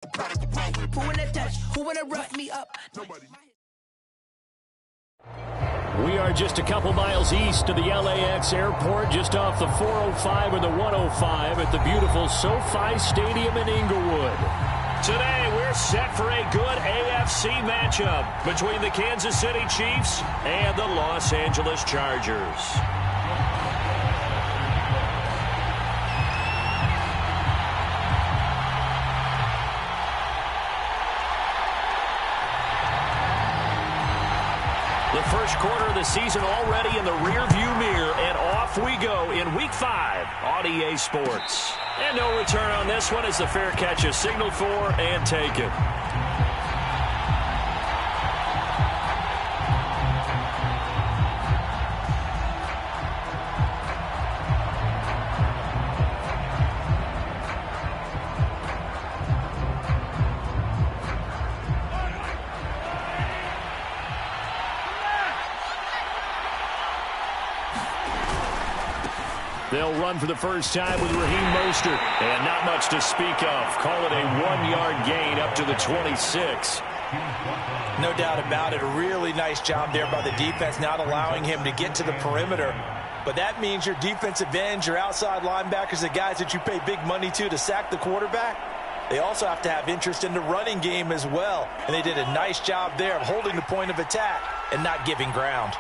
Who wanna touch? Who wanna rough me up? Nobody. We are just a couple miles east of the LAX airport, just off the 405 or the 105 at the beautiful SoFi Stadium in Inglewood. Today, we're set for a good AFC matchup between the Kansas City Chiefs and the Los Angeles Chargers. The first quarter of the season already in the rearview mirror, and off we go in Week 5 on EA Sports. And no return on this one as the fair catch is signaled for and taken. They'll run for the first time with Raheem Mostert. And not much to speak of. Call it a 1-yard gain up to the 26. No doubt about it. A really nice job there by the defense, not allowing him to get to the perimeter. But that means your defensive ends, your outside linebackers, the guys that you pay big money to sack the quarterback, they also have to have interest in the running game as well. And they did a nice job there of holding the point of attack and not giving ground.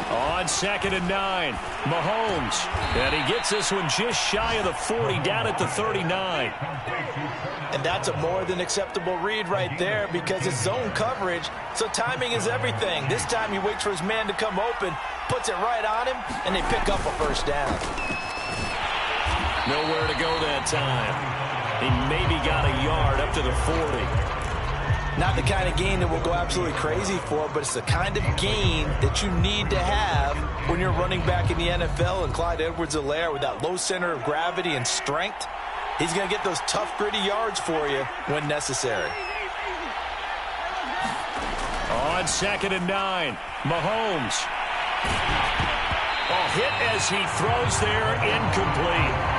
On 2nd and 9, Mahomes. And he gets this one just shy of the 40, down at the 39. And that's a more than acceptable read right there because it's zone coverage, so timing is everything. This time he waits for his man to come open, puts it right on him, and they pick up a first down. Nowhere to go that time. He maybe got a yard up to the 40. Not the kind of gain that we'll go absolutely crazy for, but it's the kind of gain that you need to have when you're running back in the NFL. And Clyde Edwards-Helaire, with that low center of gravity and strength, he's going to get those tough, gritty yards for you when necessary. On 2nd and 9, Mahomes. Oh, hit as he throws there, incomplete.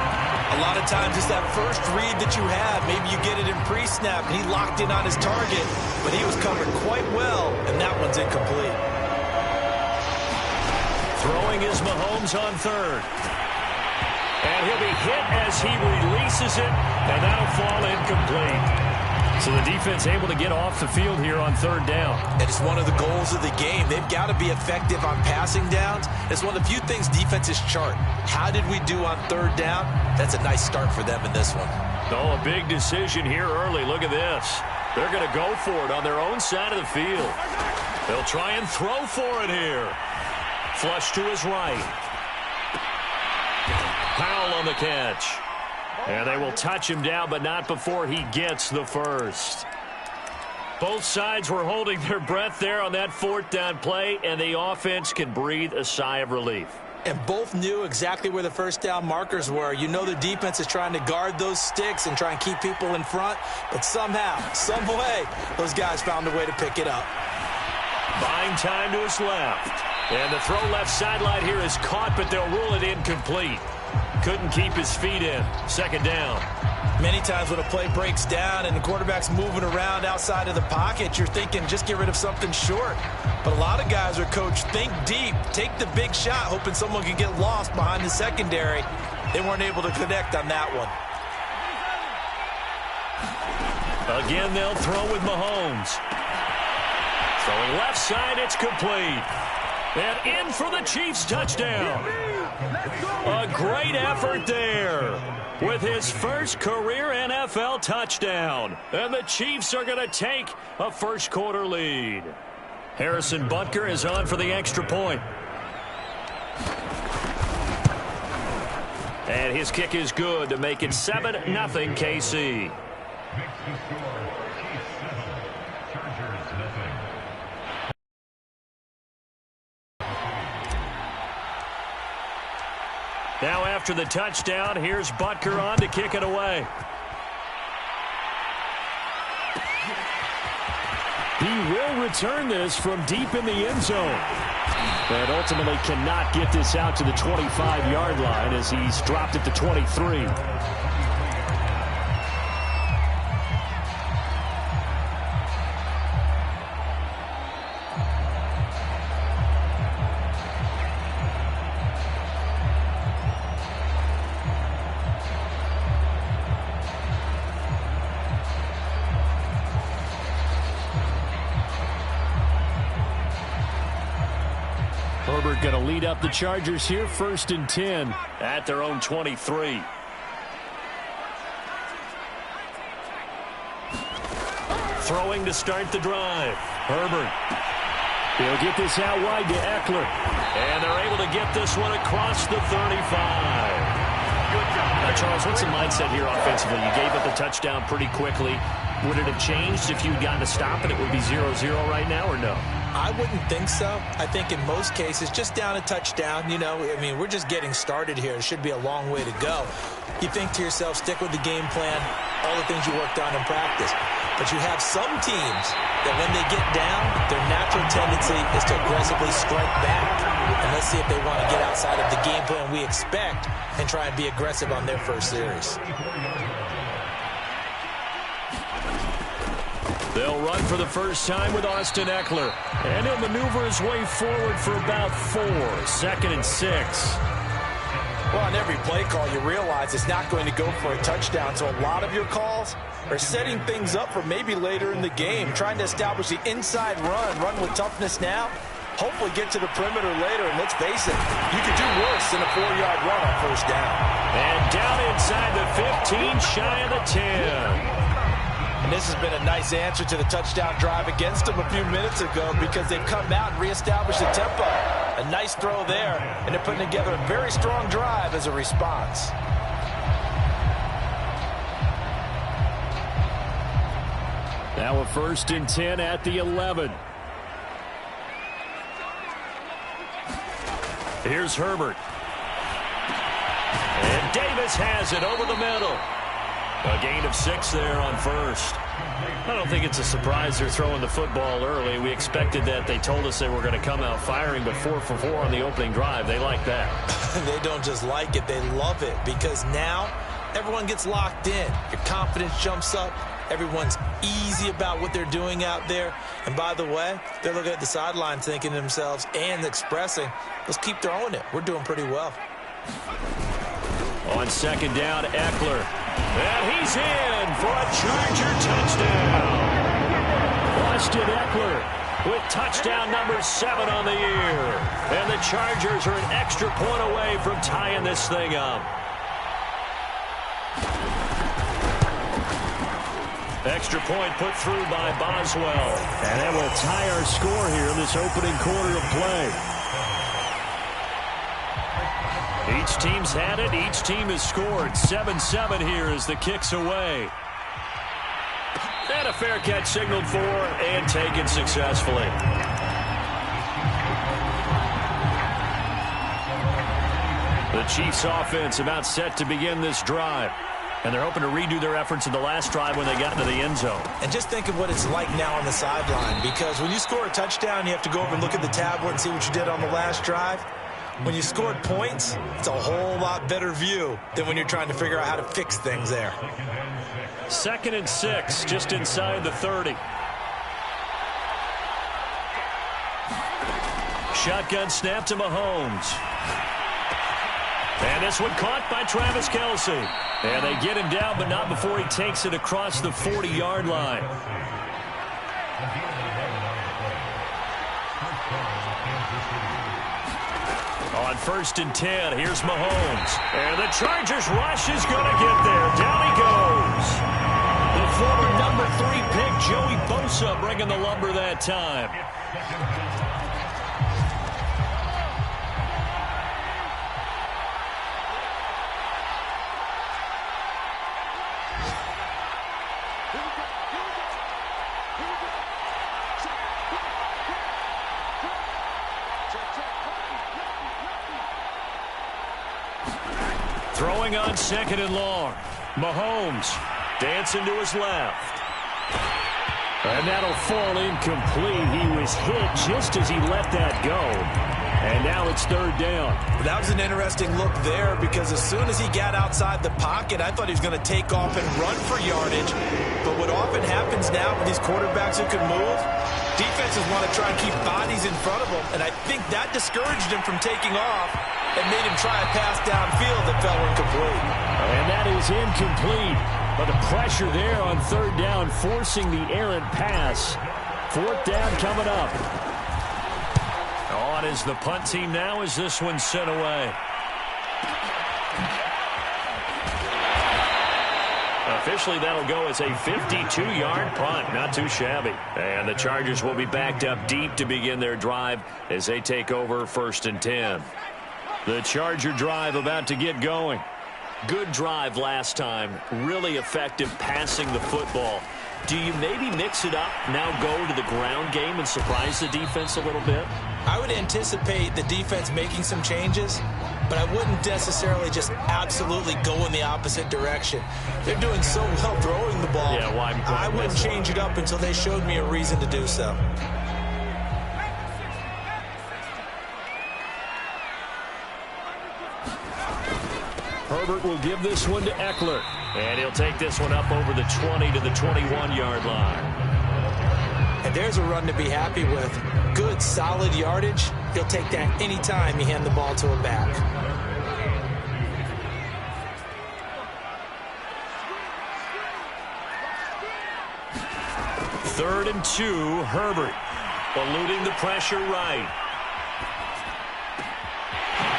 A lot of times it's that first read that you have. Maybe you get it in pre-snap, and he locked in on his target, but he was covered quite well, and that one's incomplete. Throwing is Mahomes on 3rd. And he'll be hit as he releases it, and that'll fall incomplete. So the defense able to get off the field here on 3rd down. And it's one of the goals of the game. They've got to be effective on passing downs. It's one of the few things defenses chart. How did we do on 3rd down? That's a nice start for them in this one. Oh, a big decision here early. Look at this. They're going to go for it on their own side of the field. They'll try and throw for it here. Flush to his right. Powell on the catch. And they will touch him down, but not before he gets the first. Both sides were holding their breath there on that 4th down play, and the offense can breathe a sigh of relief. And both knew exactly where the first down markers were. You know the defense is trying to guard those sticks and try and keep people in front, but somehow, some way, those guys found a way to pick it up. Buying time to his left. And the throw left sideline here is caught, but they'll rule it incomplete. Couldn't keep his feet in. 2nd down. Many times when a play breaks down and the quarterback's moving around outside of the pocket, you're thinking just get rid of something short. But a lot of guys are coached, think deep, take the big shot, hoping someone can get lost behind the secondary. They weren't able to connect on that one. Again, they'll throw with Mahomes. Throwing left side, it's complete. And in for the Chiefs touchdown. A great effort there with his first career NFL touchdown. And the Chiefs are going to take a first quarter lead. Harrison Butker is on for the extra point. And his kick is good to make it 7-0 KC. Now after the touchdown, here's Butker on to kick it away. He will return this from deep in the end zone. But ultimately cannot get this out to the 25-yard line as he's dropped at the 23. Herbert going to lead up the Chargers here, 1st and 10 at their own 23. Throwing to start the drive. Herbert. He'll get this out wide to Eckler. And they're able to get this one across the 35. Now, Charles, what's the mindset here offensively? You gave up the touchdown pretty quickly. Would it have changed if you had gotten a stop and it would be 0-0 right now, or no? I wouldn't think so. I think in most cases, just down a touchdown, you know, I mean, we're just getting started here. It should be a long way to go. You think to yourself, stick with the game plan, all the things you worked on in practice. But you have some teams that when they get down, their natural tendency is to aggressively strike back. And let's see if they want to get outside of the game plan we expect and try and be aggressive on their first series. They'll run for the first time with Austin Eckler. And he'll maneuver his way forward for about 4. 2nd and 6. Well, on every play call, you realize it's not going to go for a touchdown. So a lot of your calls are setting things up for maybe later in the game, trying to establish the inside run with toughness now, hopefully get to the perimeter later. And let's face it, you could do worse than a 4-yard run on first down. And down inside the 15, shy of the 10. And this has been a nice answer to the touchdown drive against them a few minutes ago because they've come out and reestablished the tempo. A nice throw there, and they're putting together a very strong drive as a response. Now a 1st and 10 at the 11. Here's Herbert. And Davis has it over the middle. A gain of 6 there on first. I don't think it's a surprise they're throwing the football early. We expected that. They told us they were going to come out firing, but 4 for 4 on the opening drive. They like that. They don't just like it, they love it, because now everyone gets locked in. Your confidence jumps up. Everyone's easy about what they're doing out there. And by the way, they're looking at the sideline thinking to themselves and expressing, let's keep throwing it. We're doing pretty well. On 2nd down, Eckler. And he's in for a Charger touchdown. Austin Eckler with touchdown number 7 on the year. And the Chargers are an extra point away from tying this thing up. Extra point put through by Boswell. And that will tie our score here in this opening quarter of play. Each team's had it. Each team has scored. 7-7 here as the kick's away. And a fair catch signaled for and taken successfully. The Chiefs offense about set to begin this drive. And they're hoping to redo their efforts in the last drive when they got into the end zone. And just think of what it's like now on the sideline, because when you score a touchdown, you have to go over and look at the tablet and see what you did on the last drive. When you scored points, it's a whole lot better view than when you're trying to figure out how to fix things there. 2nd and 6, just inside the 30. Shotgun snap to Mahomes. And this one caught by Travis Kelce. And they get him down, but not before he takes it across the 40-yard line. On 1st and 10, here's Mahomes. And the Chargers rush is going to get there. Down he goes. The former number 3 pick, Joey Bosa, bringing the lumber that time. Throwing on 2nd and long. Mahomes dancing to his left. And that'll fall incomplete. He was hit just as he let that go. And now it's 3rd down. That was an interesting look there, because as soon as he got outside the pocket, I thought he was going to take off and run for yardage. But what often happens now with these quarterbacks who can move, defenses want to try and keep bodies in front of them. And I think that discouraged him from taking off and made him try a pass downfield that fell incomplete. And that is incomplete. But the pressure there on 3rd down, forcing the errant pass. 4th down coming up. On is the punt team now as this one's sent away. Officially, that'll go as a 52-yard punt. Not too shabby. And the Chargers will be backed up deep to begin their drive as they take over 1st and 10. The Charger drive about to get going. Good drive last time. Really effective passing the football. Do you maybe mix it up, now go to the ground game and surprise the defense a little bit? I would anticipate the defense making some changes, but I wouldn't necessarily just absolutely go in the opposite direction. They're doing so well throwing the ball. Yeah, why I wouldn't change it up until they showed me a reason to do so. Herbert will give this one to Eckler. And he'll take this one up over the 20 to the 21-yard line. And there's a run to be happy with. Good, solid yardage. He'll take that anytime you hand the ball to a back. Third and 2, Herbert. Eluding the pressure right.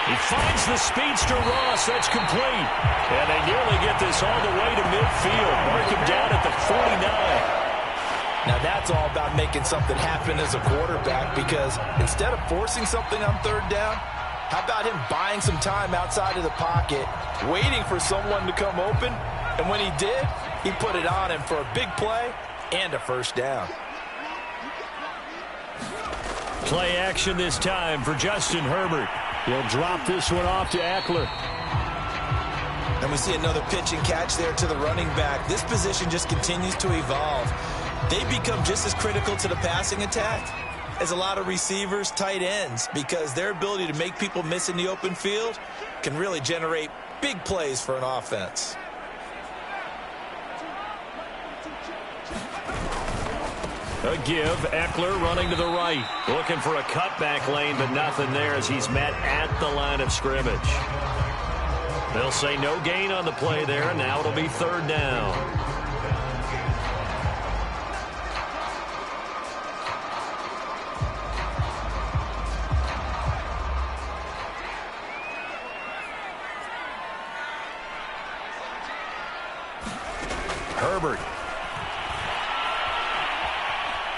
He finds the speedster Ross. That's complete. And they nearly get this all the way to midfield. Mark him down at the 49. Now that's all about making something happen as a quarterback, because instead of forcing something on 3rd down, how about him buying some time outside of the pocket, waiting for someone to come open, and when he did, he put it on him for a big play and a 1st down. Play action this time for Justin Herbert. He'll drop this one off to Eckler. And we see another pitch and catch there to the running back. This position just continues to evolve. They become just as critical to the passing attack as a lot of receivers, tight ends, because their ability to make people miss in the open field can really generate big plays for an offense. A give, Eckler running to the right. Looking for a cutback lane, but nothing there as he's met at the line of scrimmage. They'll say no gain on the play there, and now it'll be 3rd down. Herbert.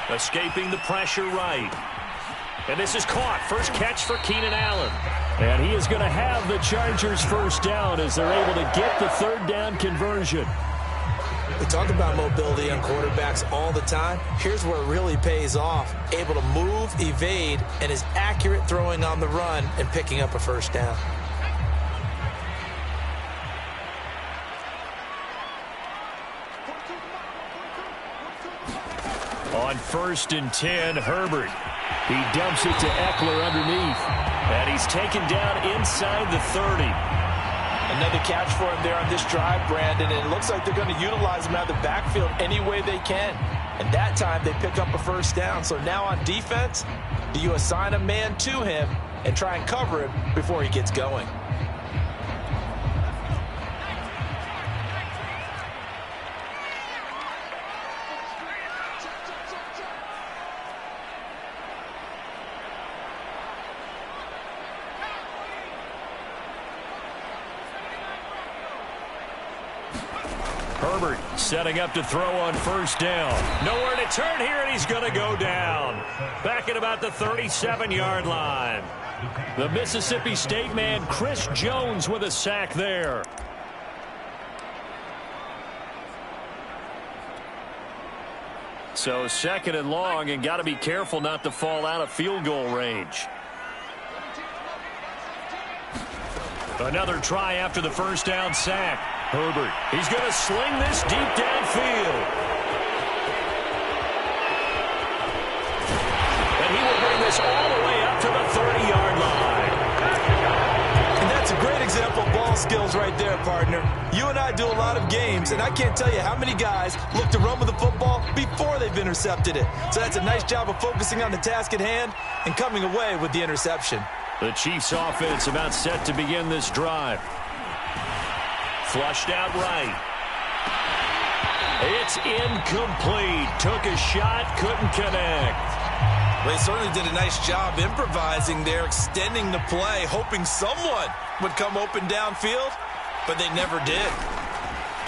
Escaping the pressure right. And this is caught. First catch for Keenan Allen. And he is going to have the Chargers 1st down as they're able to get the 3rd down conversion. We talk about mobility on quarterbacks all the time. Here's where it really pays off. Able to move, evade, and is accurate throwing on the run and picking up a 1st down. On 1st and 10, Herbert. He dumps it to Eckler underneath. And he's taken down inside the 30. Another catch for him there on this drive, Brandon, and it looks like they're going to utilize him out of the backfield any way they can. And that time they pick up a 1st down. So now on defense, do you assign a man to him and try and cover him before he gets going? Herbert setting up to throw on 1st down. Nowhere to turn here, and he's going to go down. Back at about the 37-yard line. The Mississippi State man, Chris Jones, with a sack there. So 2nd and long, and got to be careful not to fall out of field goal range. Another try after the 1st down sack. Herbert, he's going to sling this deep downfield. And he will bring this all the way up to the 30-yard line. And that's a great example of ball skills right there, partner. You and I do a lot of games, and I can't tell you how many guys look to run with the football before they've intercepted it. So that's a nice job of focusing on the task at hand and coming away with the interception. The Chiefs offense about set to begin this drive. Flushed out right. It's incomplete. Took a shot, couldn't connect. Well, he certainly did a nice job improvising there, extending the play, hoping someone would come open downfield, but they never did.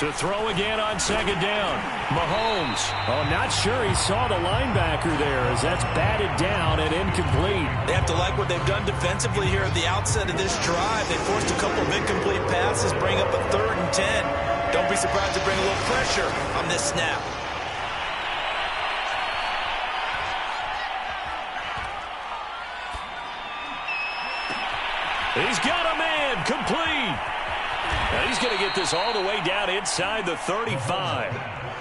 To throw again on second down, Mahomes. Oh, not sure he saw the linebacker there as that's batted down and incomplete. They have to like what they've done defensively here at the outset of this drive. They forced a couple of incomplete passes, bring up a 3rd and 10. Don't be surprised to bring a little pressure on this snap. He's got a man complete. Now he's going to get this all the way down inside the 35.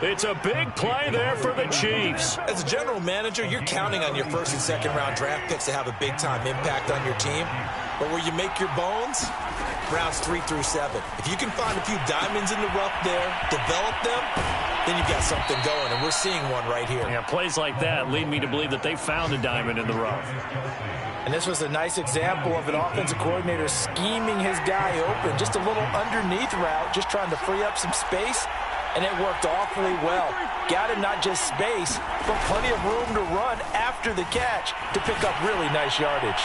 It's a big play there for the Chiefs. As a general manager, you're counting on your 1st and 2nd round draft picks to have a big-time impact on your team. But where you make your bones, rounds 3 through 7. If you can find a few diamonds in the rough there, develop them, then you've got something going, and we're seeing one right here. Yeah, plays like that lead me to believe that they found a diamond in the rough. And this was a nice example of an offensive coordinator scheming his guy open. Just a little underneath route, just trying to free up some space, and it worked awfully well. Got him not just space, but plenty of room to run after the catch to pick up really nice yardage.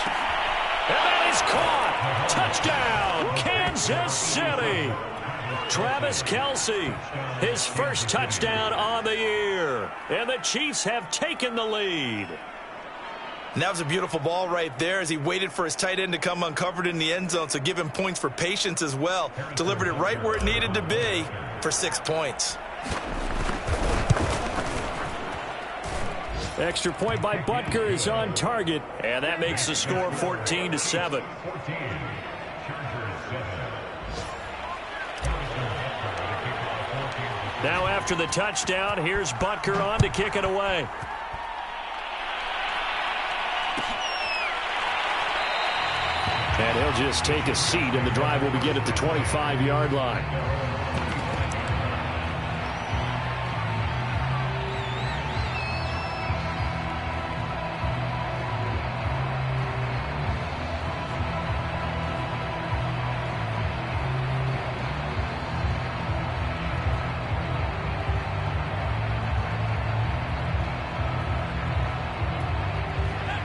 And that is caught. Touchdown, Kansas City. Travis Kelce, his first touchdown on the year. And the Chiefs have taken the lead. And that was a beautiful ball right there as he waited for his tight end to come uncovered in the end zone, so give him points for patience as well. Delivered it right where it needed to be for 6 points. Extra point by Butker is on target, and that makes the score 14-7. Now after the touchdown, here's Butker on to kick it away. And he'll just take a seat, and the drive will begin at the 25-yard line.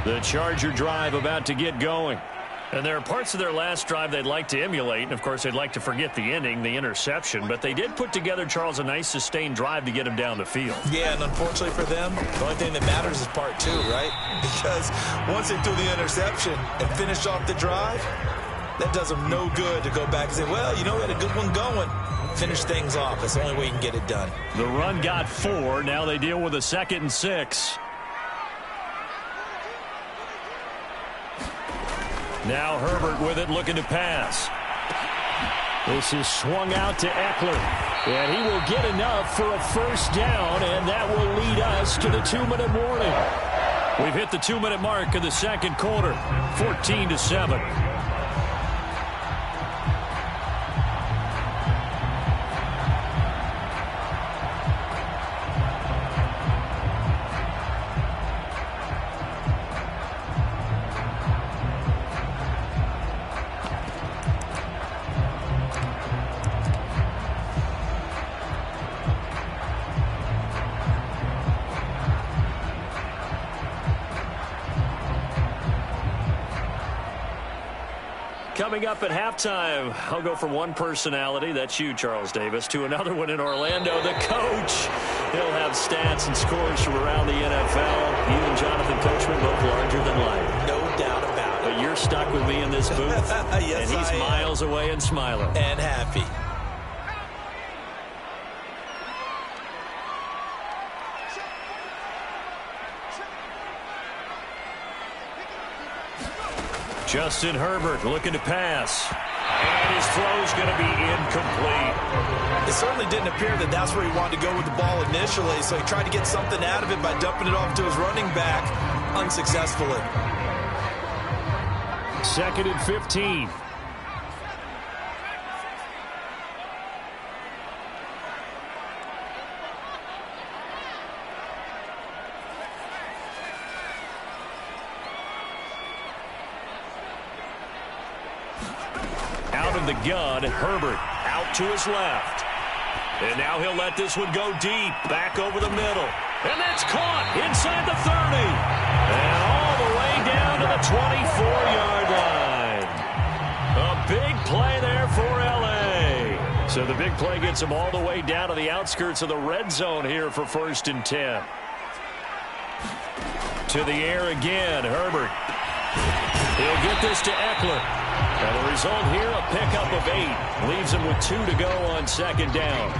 The Charger drive about to get going. And there are parts of their last drive they'd like to emulate. And, of course, they'd like to forget the ending, the interception. But they did put together, Charles, a nice sustained drive to get him down the field. Yeah, and unfortunately for them, the only thing that matters is part 2, right? Because once they threw the interception and finished off the drive, that does them no good to go back and say, well, you know, we had a good one going. Finish things off. That's the only way you can get it done. The run got 4. Now they deal with a 2nd and 6. Now Herbert with it, looking to pass. This is swung out to Eckler. And he will get enough for a first down, and that will lead us to the 2-minute warning. We've hit the 2-minute mark of the second quarter, 14-7. Coming up at halftime, I'll go from one personality, that's you, Charles Davis, to another one in Orlando, the coach. He'll have stats and scores from around the NFL. You and Jonathan Coachman, both larger than life. No doubt about it. But you're stuck with me in this booth, yes, and he's miles away and smiling. And happy. Justin Herbert looking to pass. And his throw's going to be incomplete. It certainly didn't appear that that's where he wanted to go with the ball initially, so he tried to get something out of it by dumping it off to his running back unsuccessfully. 2nd and 15. Out of the gun, Herbert out to his left. And now he'll let this one go deep, back over the middle. And that's caught inside the 30. And all the way down to the 24-yard line. A big play there for L.A. So the big play gets them all the way down to the outskirts of the red zone here for 1st and 10. To the air again, Herbert. He'll get this to Eckler. And the result here, a pickup of 8. Leaves him with 2 to go on 2nd down.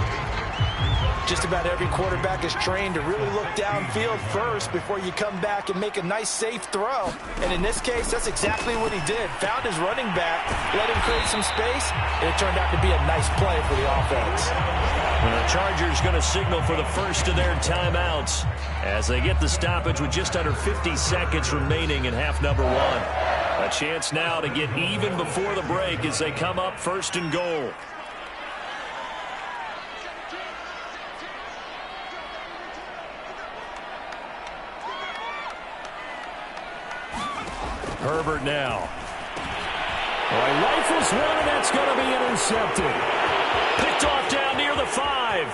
Just about every quarterback is trained to really look downfield first before you come back and make a nice, safe throw. And in this case, that's exactly what he did. Found his running back, let him create some space, and it turned out to be a nice play for the offense. And the Chargers going to signal for the first of their timeouts as they get the stoppage with just under 50 seconds remaining in half number 1. A chance now to get even before the break as they come up 1st and goal. Herbert now. He rifles one, and that's going to be intercepted. Picked off down near the 5.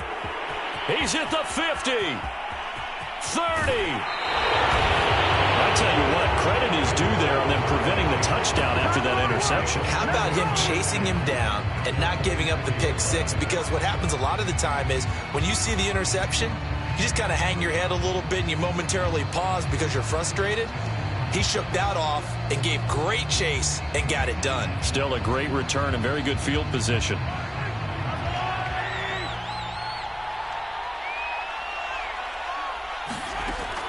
He's at the 50. 30. I tell you what, credit is due there on them preventing the touchdown after that interception. How about him chasing him down and not giving up the pick 6? Because what happens a lot of the time is when you see the interception, you just kind of hang your head a little bit and you momentarily pause because you're frustrated. He shook that off and gave great chase and got it done. Still a great return and very good field position.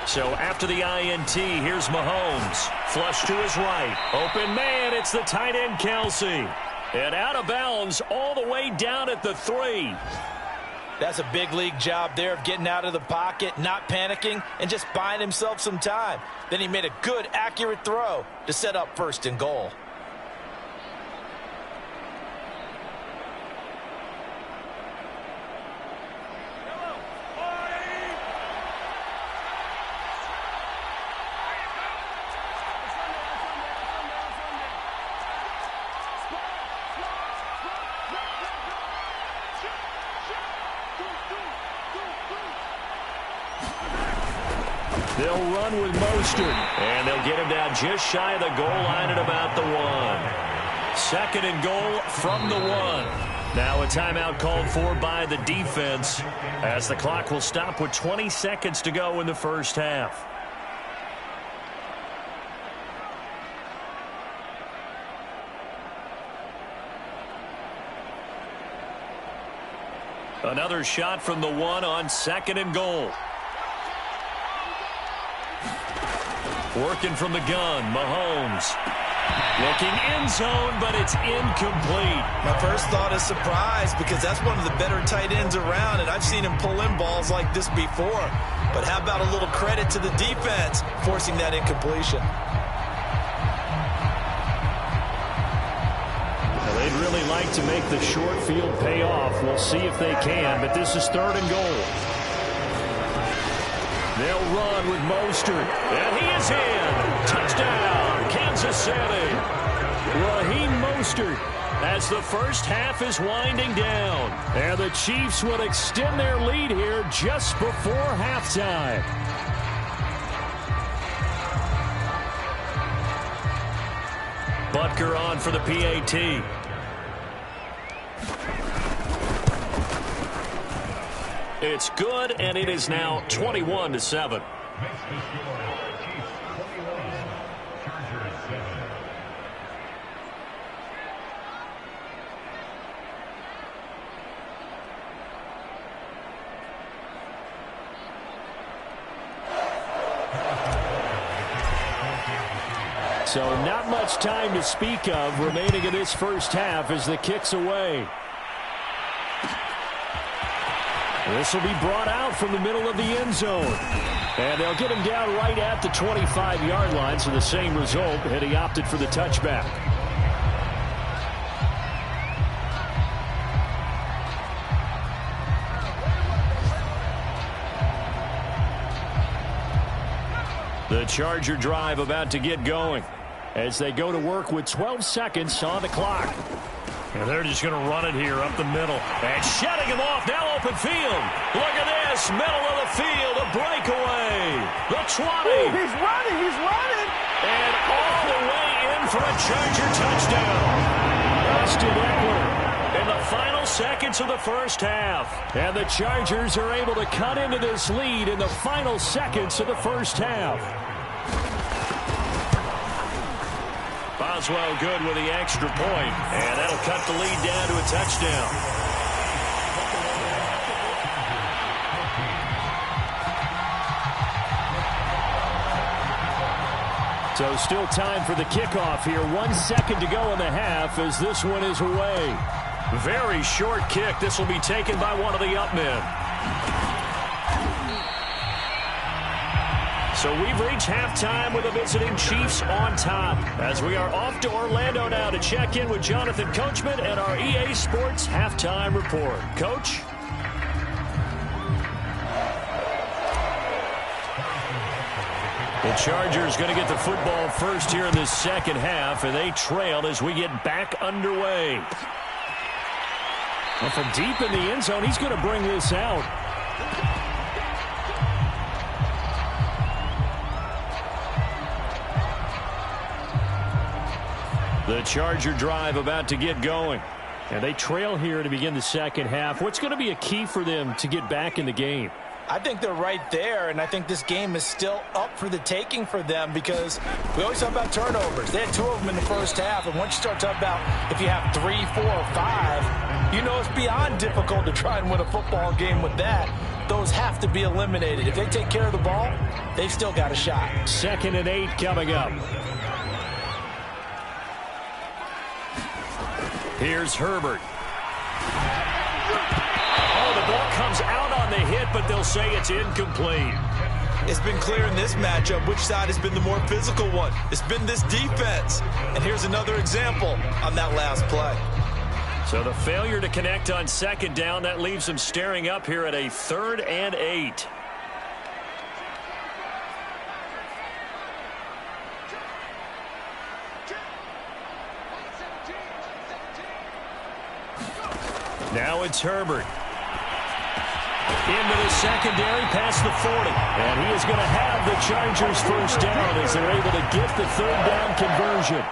So after the INT, here's Mahomes. Flush to his right. Open man, it's the tight end Kelsey. And out of bounds all the way down at the 3. That's a big league job there of getting out of the pocket, not panicking, and just buying himself some time. Then he made a good, accurate throw to set up 1st and goal. They'll run with Mostert, and they'll get him down just shy of the goal line at about the 1. 2nd and goal from the 1. Now a timeout called for by the defense as the clock will stop with 20 seconds to go in the first half. Another shot from the 1 on 2nd and goal. Working from the gun, Mahomes. Looking end zone, but it's incomplete. My first thought is surprise because that's one of the better tight ends around, and I've seen him pull in balls like this before. But how about a little credit to the defense forcing that incompletion? Well, they'd really like to make the short field pay off. We'll see if they can, but this is 3rd and goal. They'll run with Mostert, and he is in. Touchdown, Kansas City. Raheem Mostert as the first half is winding down. And the Chiefs will extend their lead here just before halftime. Butker on for the PAT. It's good, and it is now 21-7. So not much time to speak of remaining in this first half as the kick's away. This will be brought out from the middle of the end zone. And they'll get him down right at the 25-yard line, so the same result, and he opted for the touchback. The Charger drive about to get going as they go to work with 12 seconds on the clock. And they're just going to run it here up the middle. And shutting him off, now open field. Look at this, middle of the field, a breakaway. The 20. Ooh, he's running. And all the way in for a Charger touchdown. Austin Eckler in the final seconds of the first half. And the Chargers are able to cut into this lead in the final seconds of the first half. Boswell good with the extra point, and that'll cut the lead down to a touchdown. So still time for the kickoff here. 1 second to go in the half as this one is away. Very short kick. This will be taken by one of the up men. So we've reached halftime with the visiting Chiefs on top. As we are off to Orlando now to check in with Jonathan Coachman and our EA Sports halftime report. Coach? The Chargers going to get the football first here in this second half, and they trail as we get back underway. Well, from deep in the end zone, he's going to bring this out. The Charger drive about to get going. And they trail here to begin the second half. What's going to be a key for them to get back in the game? I think they're right there, and I think this game is still up for the taking for them because we always talk about turnovers. They had 2 of them in the first half, and once you start talking about if you have 3, 4, or 5, you know it's beyond difficult to try and win a football game with that. Those have to be eliminated. If they take care of the ball, they've still got a shot. 2nd and 8 coming up. Here's Herbert. Oh, the ball comes out on the hit, but they'll say it's incomplete. It's been clear in this matchup which side has been the more physical one. It's been this defense. And here's another example on that last play. So the failure to connect on 2nd down, that leaves them staring up here at a 3rd and 8. Now it's Herbert. Into the secondary, past the 40. And he is going to have the Chargers first down as they're able to get the 3rd down conversion.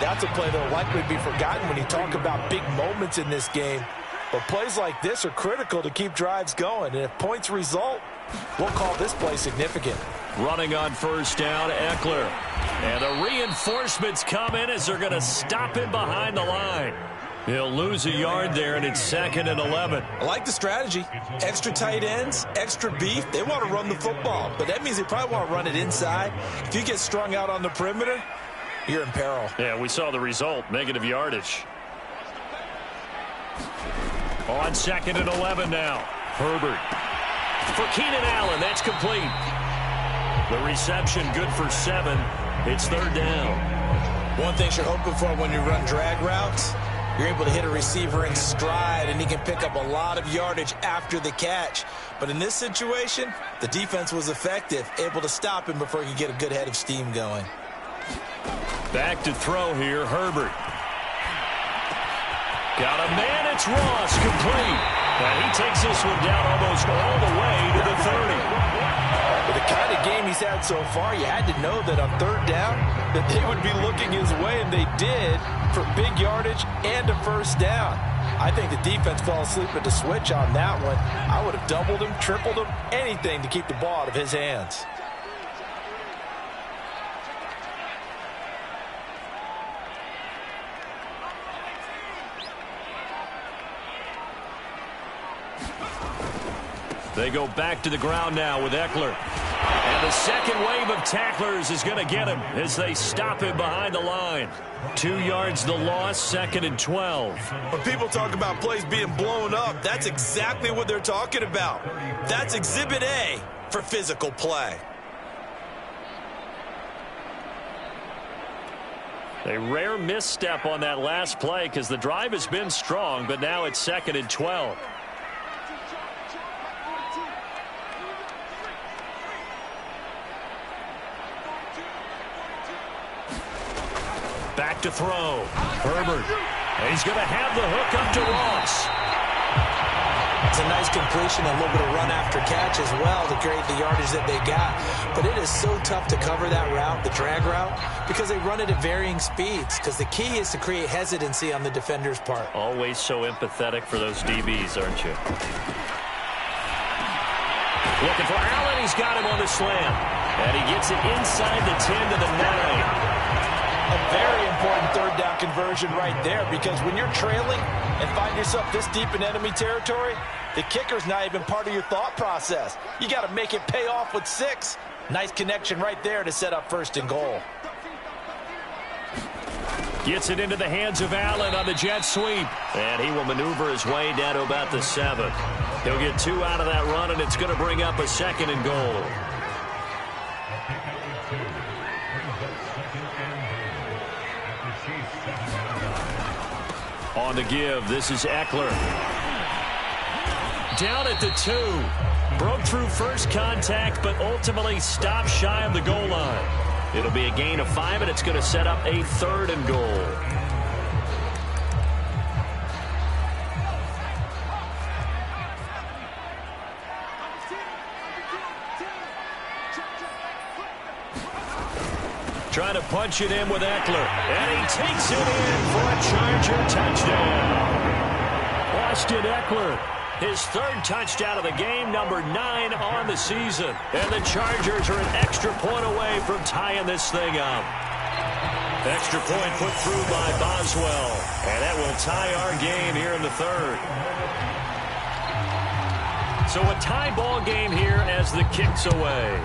That's a play that will likely be forgotten when you talk about big moments in this game. But plays like this are critical to keep drives going. And if points result, we'll call this play significant. Running on first down, Eckler. And the reinforcements come in as they're going to stop him behind the line. He'll lose a yard there, and it's 2nd and 11. I like the strategy. Extra tight ends, extra beef. They want to run the football, but that means they probably want to run it inside. If you get strung out on the perimeter, you're in peril. Yeah, we saw the result, negative yardage. On 2nd and 11 now. Herbert. For Keenan Allen, that's complete. The reception good for 7. It's 3rd down. One thing you're hoping for when you run drag routes, you're able to hit a receiver in stride, and he can pick up a lot of yardage after the catch. But in this situation, the defense was effective, able to stop him before he could get a good head of steam going. Back to throw here, Herbert. Got a man, it's Ross, complete. And he takes this one down almost all the way to the 30. With the kind of game he's had so far, you had to know that on 3rd down that they would be looking his way, and they did, for big yardage and a first down. I think the defense fell asleep at the switch on that one. I would have doubled him, tripled him, anything to keep the ball out of his hands. They go back to the ground now with Eckler. And the second wave of tacklers is going to get him as they stop him behind the line. 2 yards the loss, 2nd and 12. When people talk about plays being blown up, that's exactly what they're talking about. That's Exhibit A for physical play. A rare misstep on that last play because the drive has been strong, but now it's 2nd and 12. Back to throw. Herbert. And he's going to have the hook up to Ross. It's a nice completion, a little bit of run after catch as well to create the yardage that they got. But it is so tough to cover that route, the drag route, because they run it at varying speeds. Because the key is to create hesitancy on the defender's part. Always so empathetic for those DBs, aren't you? Looking for Allen. He's got him on the slant. And he gets it inside the 10 to the 9. A very important third down conversion right there, because when you're trailing and find yourself this deep in enemy territory, the kicker's not even part of your thought process. You got to make it pay off with 6. Nice connection right there to set up 1st and goal. Gets it into the hands of Allen on the jet sweep. And he will maneuver his way down to about the 7. He'll get 2 out of that run, and it's going to bring up a 2nd and goal. On the give, this is Eckler. Down at the 2. Broke through first contact, but ultimately stopped shy of the goal line. It'll be a gain of 5, and it's going to set up a 3rd and goal. Trying to punch it in with Eckler. And he takes it in for a Charger touchdown. Austin Eckler, his 3rd touchdown of the game, number 9 on the season. And the Chargers are an extra point away from tying this thing up. Extra point put through by Boswell. And that will tie our game here in the 3rd. So a tie ball game here as the kick's away.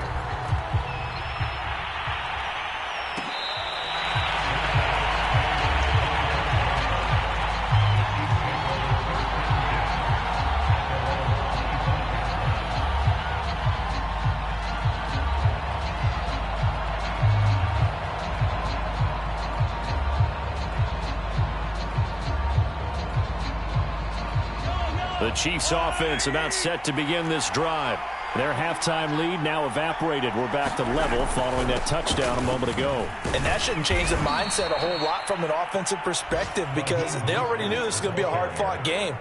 The Chiefs offense about set to begin this drive. Their halftime lead now evaporated. We're back to level following that touchdown a moment ago. And that shouldn't change the mindset a whole lot from an offensive perspective, because they already knew this was going to be a hard-fought game.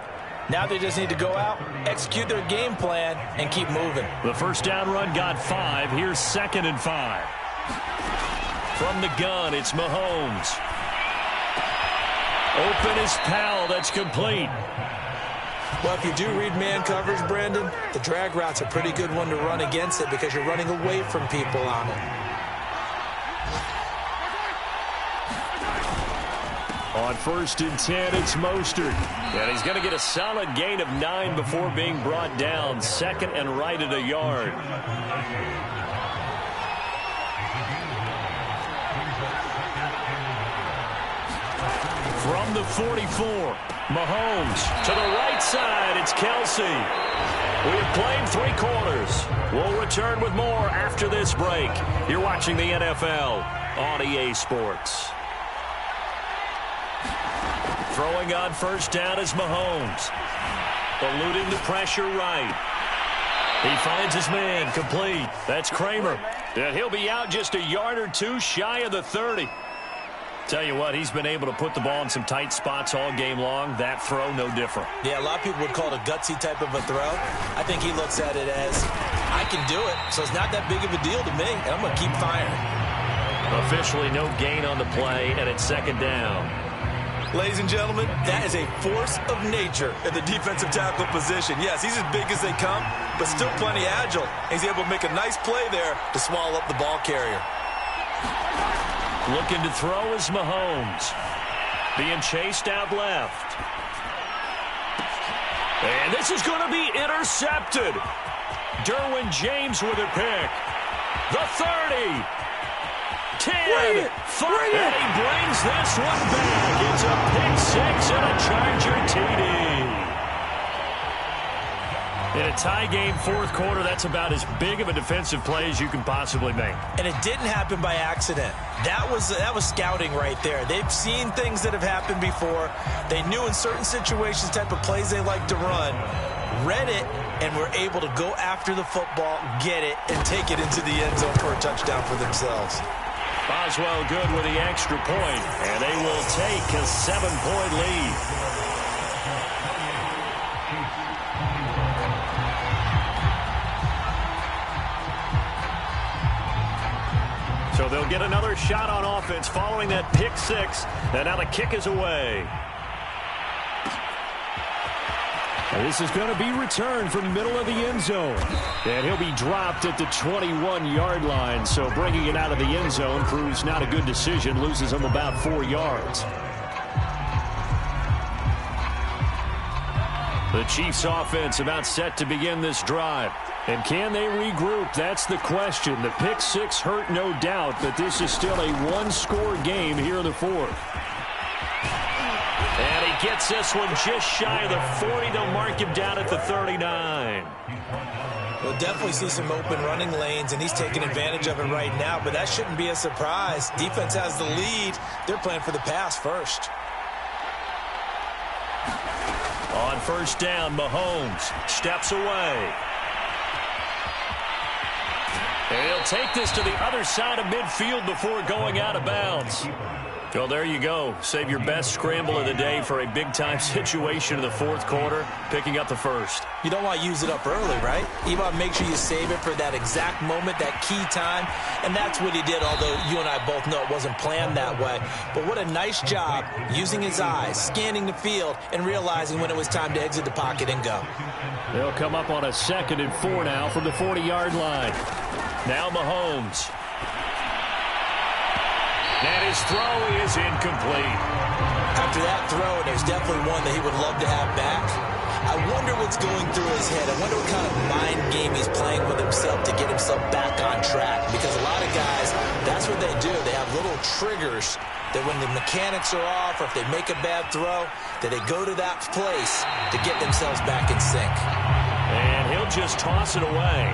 Now they just need to go out, execute their game plan, and keep moving. The first down run got 5. Here's 2nd and 5. From the gun, it's Mahomes. Open is Powell. That's complete. Well, if you do read man coverage, Brandon, the drag route's a pretty good one to run against it because you're running away from people on it. On 1st and 10, it's Mostert. And he's going to get a solid gain of 9 before being brought down. 2nd and right at a yard. From the 44, Mahomes to the right side. It's Kelsey. We have played 3 quarters. We'll return with more after this break. You're watching the NFL on EA Sports. Throwing on 1st down is Mahomes. Eluding the pressure right. He finds his man complete. That's Kramer. And he'll be out just a yard or 2 shy of the 30. Tell you what, he's been able to put the ball in some tight spots all game long. That throw, no different. Yeah, a lot of people would call it a gutsy type of a throw. I think he looks at it as, I can do it, so it's not that big of a deal to me, and I'm going to keep firing. Officially no gain on the play, and it's 2nd down. Ladies and gentlemen, that is a force of nature in the defensive tackle position. Yes, he's as big as they come, but still plenty agile. He's able to make a nice play there to swallow up the ball carrier. Looking to throw is Mahomes. Being chased out left. And this is going to be intercepted. Derwin James with a pick. The 30. 10. 5. And he brings this one back. It's a pick 6 and a Charger TD. In a tie game, 4th quarter, that's about as big of a defensive play as you can possibly make. And it didn't happen by accident. That was scouting right there. They've seen things that have happened before. They knew in certain situations type of plays they like to run, read it, and were able to go after the football, get it, and take it into the end zone for a touchdown for themselves. Boswell good with the extra point, and they will take a 7-point lead. So they'll get another shot on offense following that pick six. And now the kick is away. And this is going to be returned from the middle of the end zone. And he'll be dropped at the 21-yard line. So bringing it out of the end zone proves not a good decision. Loses him about 4 yards. The Chiefs offense about set to begin this drive. And can they regroup? That's the question. The pick six hurt, no doubt, but this is still a one-score game here in the fourth. And he gets this one just shy of the 40. They'll mark him down at the 39. We'll definitely see some open running lanes, and he's taking advantage of it right now, but that shouldn't be a surprise. Defense has the lead. They're playing for the pass first. On first down, Mahomes steps away. And he'll take this to the other side of midfield before going out of bounds. Well, there you go. Save your best scramble of the day for a big-time situation in the fourth quarter, picking up the first. You don't want to use it up early, right? You want to make sure you save it for that exact moment, that key time, and that's what he did, although you and I both know it wasn't planned that way. But what a nice job using his eyes, scanning the field, and realizing when it was time to exit the pocket and go. They'll come up on a 2nd and 4 now from the 40-yard line. Now Mahomes. And his throw is incomplete. After that throw, there's definitely one that he would love to have back. I wonder what's going through his head. I wonder what kind of mind game he's playing with himself to get himself back on track. Because a lot of guys, that's what they do. They have little triggers that when the mechanics are off or if they make a bad throw, that they go to that place to get themselves back in sync. And he'll just toss it away.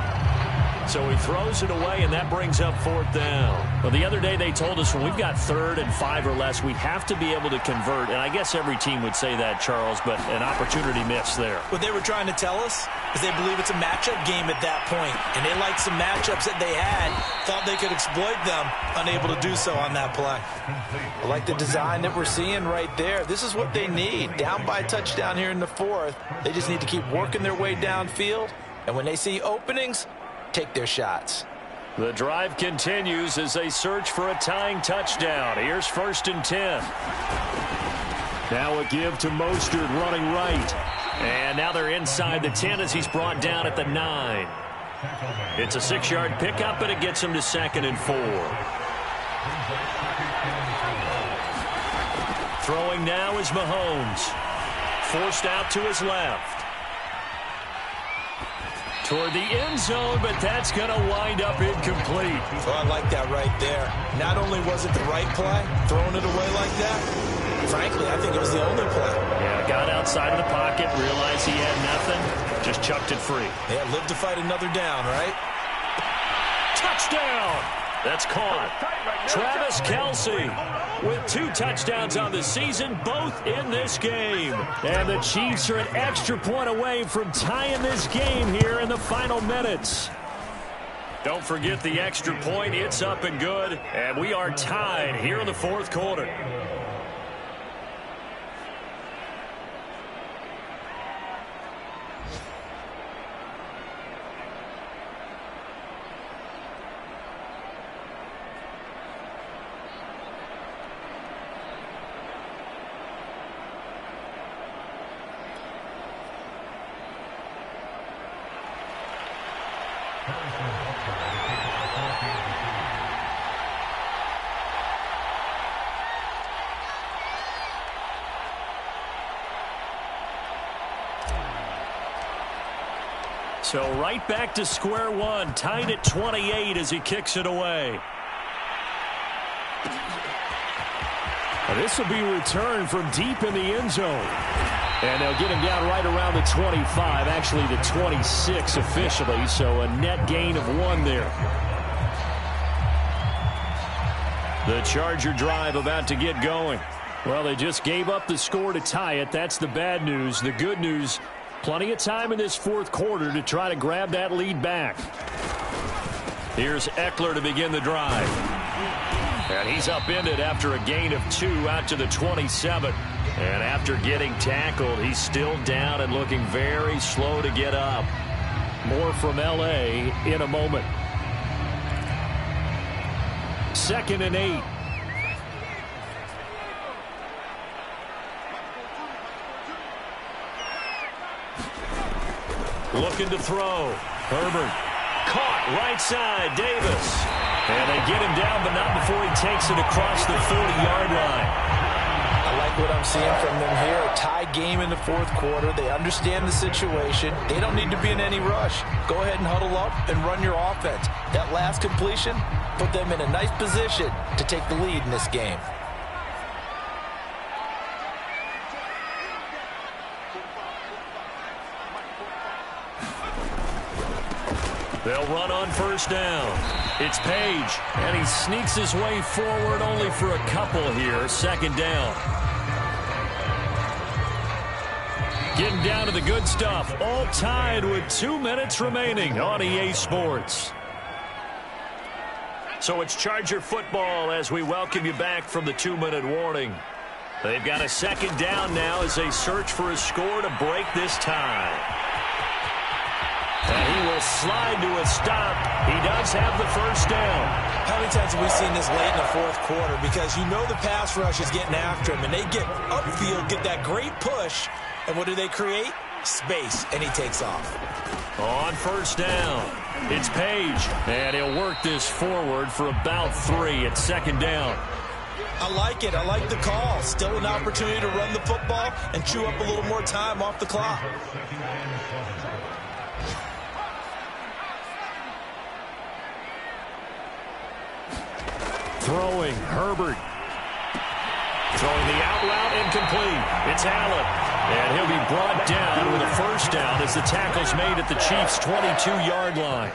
So he throws it away, and that brings up 4th down. Well, the other day they told us when we've got 3rd and 5 or less, we have to be able to convert. And I guess every team would say that, Charles, but an opportunity missed there. What they were trying to tell us is they believe it's a matchup game at that point. And they liked some matchups that they had, thought they could exploit them, unable to do so on that play. I like the design that we're seeing right there. This is what they need. Down by a touchdown here in the 4th. They just need to keep working their way downfield. And when they see openings, take their shots. The drive continues as they search for a tying touchdown. Here's 1st and 10. Now a give to Mostert running right. And now they're inside the 10 as he's brought down at the 9. It's a 6-yard pickup, and it gets him to 2nd and 4. Throwing now is Mahomes. Forced out to his left. Toward the end zone, but that's going to wind up incomplete. Oh, I like that right there. Not only was it the right play, throwing it away like that, frankly, I think it was the only play. Yeah, got outside of the pocket, realized he had nothing, just chucked it free. Yeah, live to fight another down, right? Touchdown! That's caught. Travis Kelce with 2 touchdowns on the season, both in this game. And the Chiefs are an extra point away from tying this game here in the final minutes. Don't forget the extra point. It's up and good. And we are tied here in the fourth quarter. So right back to square one, tied at 28 as he kicks it away. This will be returned from deep in the end zone. And they'll get him down right around the 25, actually the 26 officially, so a net gain of 1 there. The Charger drive about to get going. Well, they just gave up the score to tie it. That's the bad news. The good news, plenty of time in this fourth quarter to try to grab that lead back. Here's Eckler to begin the drive. And he's upended after a gain of 2 out to the 27. And after getting tackled, he's still down and looking very slow to get up. More from L.A. in a moment. 2nd and 8. Looking to throw. Herbert. Caught right side. Davis. And they get him down, but not before he takes it across the 40-yard line. I like what I'm seeing from them here. A tie game in the fourth quarter. They understand the situation. They don't need to be in any rush. Go ahead and huddle up and run your offense. That last completion put them in a nice position to take the lead in this game. They'll run on first down. It's Page, and he sneaks his way forward only for a couple here. 2nd down. Getting down to the good stuff. All tied with 2 minutes remaining on EA Sports. So it's Charger football as we welcome you back from the 2-minute warning. They've got a 2nd down now as they search for a score to break this tie. And he will slide to a stop. He does have the first down. How many times have we seen this late in the fourth quarter? Because you know the pass rush is getting after him, and they get upfield, get that great push, and what do they create? Space, and he takes off. On first down, it's Page, and he'll work this forward for about 3 at 2nd down. I like it. I like the call. Still an opportunity to run the football and chew up a little more time off the clock. Throwing, Herbert. Throwing the out route, incomplete. It's Allen. And he'll be brought down with a first down as the tackle's made at the Chiefs' 22-yard line.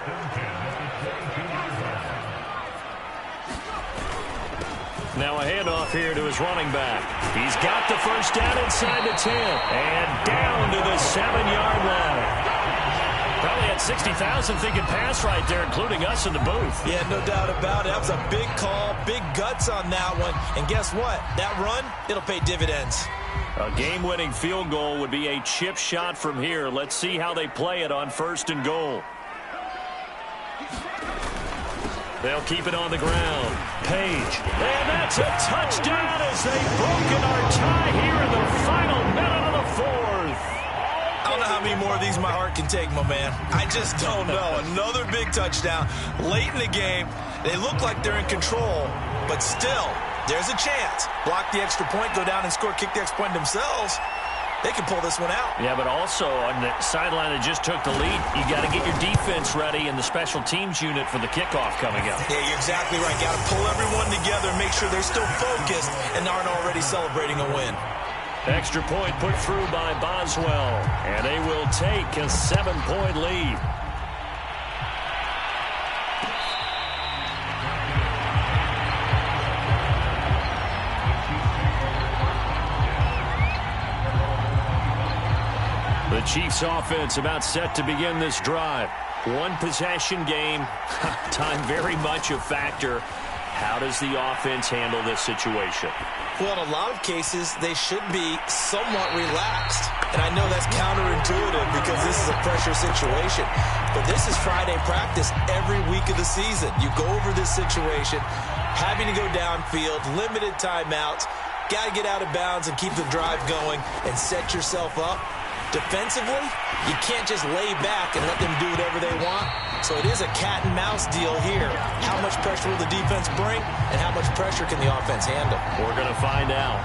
Now a handoff here to his running back. He's got the first down inside the 10. And down to the 7-yard line. Probably had 60,000 thinking pass right there, including us in the booth. Yeah, no doubt about it. That was a big call, big guts on that one. And guess what? That run, it'll pay dividends. A game-winning field goal would be a chip shot from here. Let's see how they play it on 1st and goal. They'll keep it on the ground. Page. And that's a touchdown as they've broken our tie here in the final minute of the fourth. I don't know how many more of these my heart can take, my man. I just don't know. Another big touchdown late in the game. They look like they're in control, but still, there's a chance. Block the extra point, go down and score, kick the extra point themselves. They can pull this one out. Yeah, but also on the sideline that just took the lead, you got to get your defense ready and the special teams unit for the kickoff coming up. Yeah, you're exactly right. Got to pull everyone together, make sure they're still focused and aren't already celebrating a win. Extra point put through by Boswell, and they will take a 7-point lead. The Chiefs offense about set to begin this drive. One possession game, time very much a factor. How does the offense handle this situation? Well, in a lot of cases, they should be somewhat relaxed. And I know that's counterintuitive because this is a pressure situation. But this is Friday practice every week of the season. You go over this situation, having to go downfield, limited timeouts, got to get out of bounds and keep the drive going and set yourself up. Defensively, you can't just lay back and let them do whatever they want. So it is a cat and mouse deal here. How much pressure will the defense bring, and how much pressure can the offense handle? We're going to find out.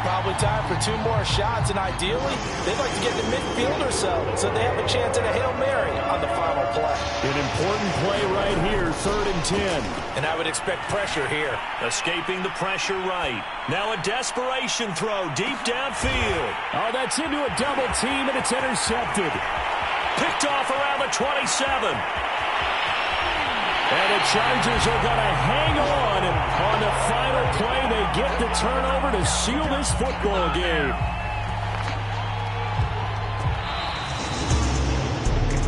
Probably time for 2 more shots, and ideally, they'd like to get to midfield or so they have a chance at a Hail Mary on the final play. An important play right here, 3rd and 10. And I would expect pressure here. Escaping the pressure right. Now a desperation throw deep downfield. Oh, that's into a double team, and it's intercepted. Picked off around the 27. And the Chargers are going to hang on. And on the final play, they get the turnover to seal this football game.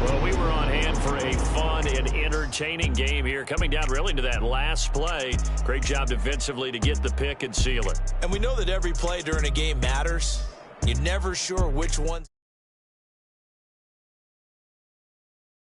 Well, we were on hand for a fun and entertaining game here. Coming down really to that last play. Great job defensively to get the pick and seal it. And we know that every play during a game matters. You're never sure which one.